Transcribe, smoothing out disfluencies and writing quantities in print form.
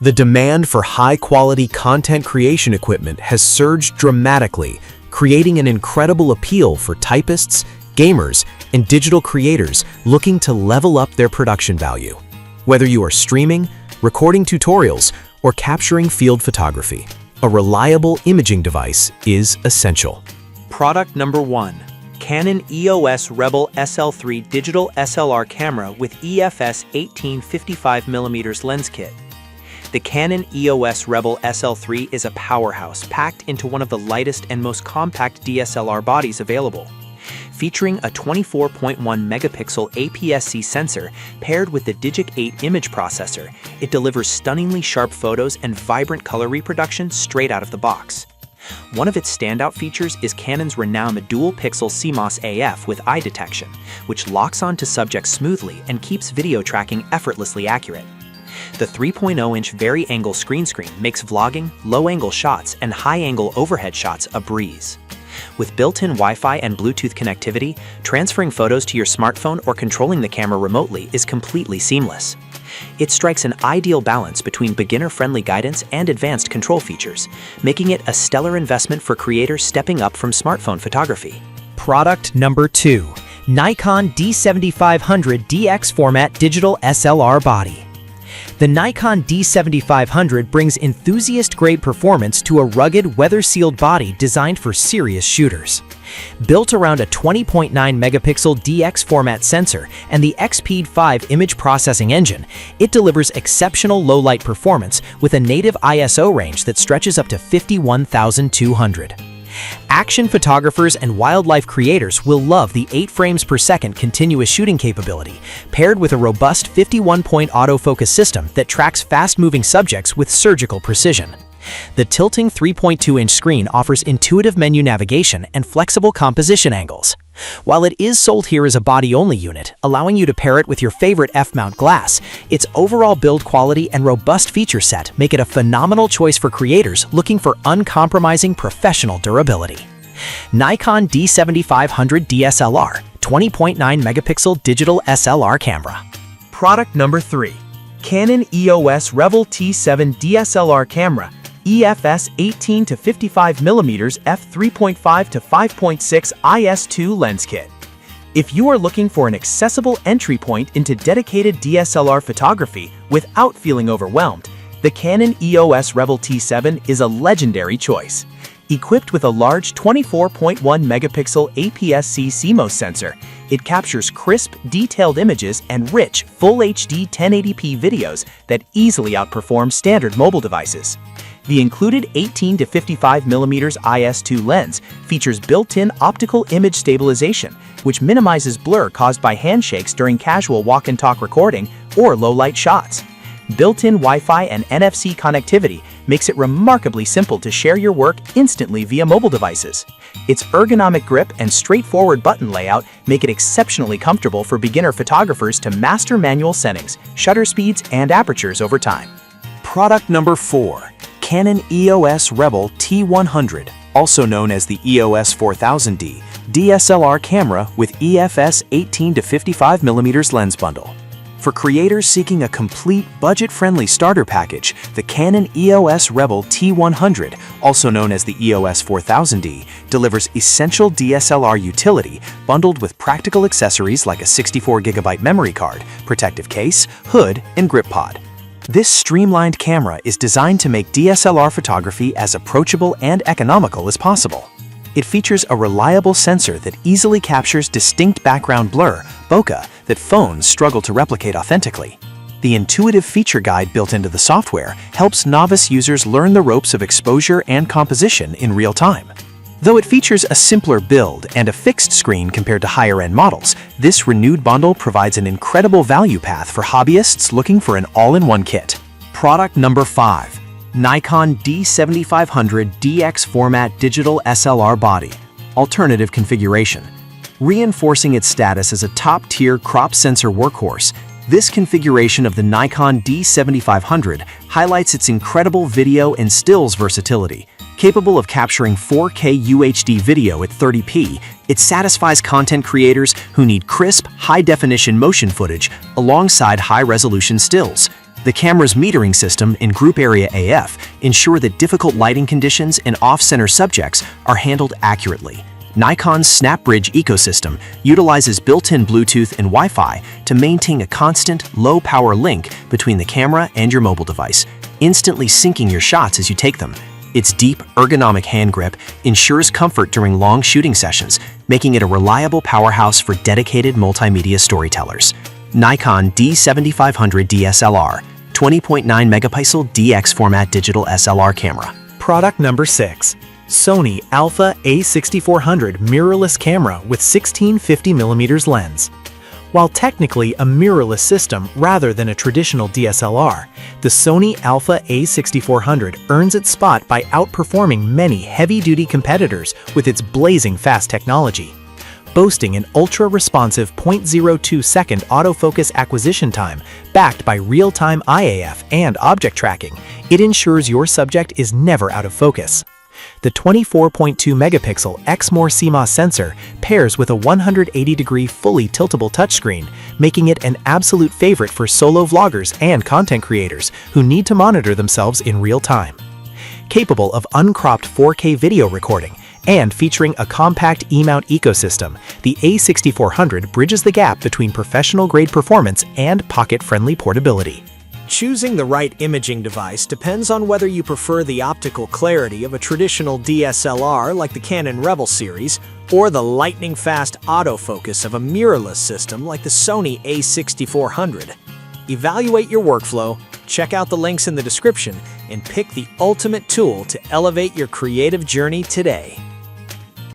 The demand for high-quality content creation equipment has surged dramatically, creating an incredible appeal for typists, gamers, and digital creators looking to level up their production value. Whether you are streaming, recording tutorials, or capturing field photography, a reliable imaging device is essential. Product number 1. Canon EOS Rebel SL3 Digital SLR Camera with EFS 18-55mm Lens Kit. The Canon EOS Rebel SL3 is a powerhouse packed into one of the lightest and most compact DSLR bodies available. Featuring a 24.1 megapixel aps-c sensor paired with the Digic 8 image processor, it delivers stunningly sharp photos and vibrant color reproduction straight out of the box. One of its standout features is Canon's renowned dual-pixel CMOS AF with eye detection, which locks onto subjects smoothly and keeps video tracking effortlessly accurate. The 3.0-inch vari-angle screen makes vlogging, low-angle shots, and high-angle overhead shots a breeze. With built-in Wi-Fi and Bluetooth connectivity, transferring photos to your smartphone or controlling the camera remotely is completely seamless. It strikes an ideal balance between beginner-friendly guidance and advanced control features, making it a stellar investment for creators stepping up from smartphone photography. Product number 2. Nikon D7500 DX Format Digital SLR Body. The Nikon D7500 brings enthusiast-grade performance to a rugged, weather-sealed body designed for serious shooters. Built around a 20.9 megapixel DX format sensor and the XP5 image processing engine, it delivers exceptional low-light performance with a native ISO range that stretches up to 51,200. Action photographers and wildlife creators will love the 8 frames per second continuous shooting capability, paired with a robust 51-point autofocus system that tracks fast-moving subjects with surgical precision. The tilting 3.2-inch screen offers intuitive menu navigation and flexible composition angles. While it is sold here as a body-only unit, allowing you to pair it with your favorite F-mount glass, its overall build quality and robust feature set make it a phenomenal choice for creators looking for uncompromising professional durability. Nikon D7500 DSLR 20.9 megapixel digital SLR camera. Product number 3. Canon EOS Rebel T7 DSLR camera, EFS 18-55mm f3.5 to 5.6 IS2 lens kit. If you are looking for an accessible entry point into dedicated DSLR photography without feeling overwhelmed, the Canon EOS Rebel T7 is a legendary choice. Equipped with a large 24.1 megapixel aps-c CMOS sensor, it captures crisp, detailed images and rich, full HD 1080p videos that easily outperform standard mobile devices. The included 18-55mm IS2 lens features built-in optical image stabilization, which minimizes blur caused by handshakes during casual walk-and-talk recording or low-light shots. Built-in Wi-Fi and NFC connectivity makes it remarkably simple to share your work instantly via mobile devices. Its ergonomic grip and straightforward button layout make it exceptionally comfortable for beginner photographers to master manual settings, shutter speeds, and apertures over time. Product number 4. Canon EOS Rebel T100, also known as the EOS 4000D, DSLR camera with EFS 18-55mm lens bundle. For creators seeking a complete, budget-friendly starter package, the Canon EOS Rebel T100, also known as the EOS 4000D, delivers essential DSLR utility bundled with practical accessories like a 64GB memory card, protective case, hood, and grip pod. This streamlined camera is designed to make DSLR photography as approachable and economical as possible. It features a reliable sensor that easily captures distinct background blur, bokeh, that phones struggle to replicate authentically. The intuitive feature guide built into the software helps novice users learn the ropes of exposure and composition in real time. Though it features a simpler build and a fixed screen compared to higher-end models, this renewed bundle provides an incredible value path for hobbyists looking for an all-in-one kit. Product number 5. Nikon D7500 DX Format Digital SLR Body, Alternative Configuration. Reinforcing its status as a top-tier crop sensor workhorse, this configuration of the Nikon D7500 highlights its incredible video and stills versatility. Capable of capturing 4K UHD video at 30p, it satisfies content creators who need crisp, high-definition motion footage alongside high-resolution stills. The camera's metering system in Group Area AF ensure that difficult lighting conditions and off-center subjects are handled accurately. Nikon's SnapBridge ecosystem utilizes built-in Bluetooth and Wi-Fi to maintain a constant, low-power link between the camera and your mobile device, instantly syncing your shots as you take them. Its deep, ergonomic hand grip ensures comfort during long shooting sessions, making it a reliable powerhouse for dedicated multimedia storytellers. Nikon D7500 DSLR, 20.9 megapixel DX format digital SLR camera. Product number 6. Sony Alpha A6400 mirrorless camera with 1650mm lens. While technically a mirrorless system rather than a traditional DSLR, the Sony Alpha A6400 earns its spot by outperforming many heavy-duty competitors with its blazing fast technology. Boasting an ultra-responsive 0.02-second autofocus acquisition time backed by real-time IAF and object tracking, it ensures your subject is never out of focus. The 24.2-megapixel Exmor CMOS sensor pairs with a 180-degree fully tiltable touchscreen, making it an absolute favorite for solo vloggers and content creators who need to monitor themselves in real time. Capable of uncropped 4K video recording and featuring a compact E-mount ecosystem, the A6400 bridges the gap between professional-grade performance and pocket-friendly portability. Choosing the right imaging device depends on whether you prefer the optical clarity of a traditional DSLR like the Canon Rebel series or the lightning-fast autofocus of a mirrorless system like the Sony A6400. Evaluate your workflow, check out the links in the description, and pick the ultimate tool to elevate your creative journey today.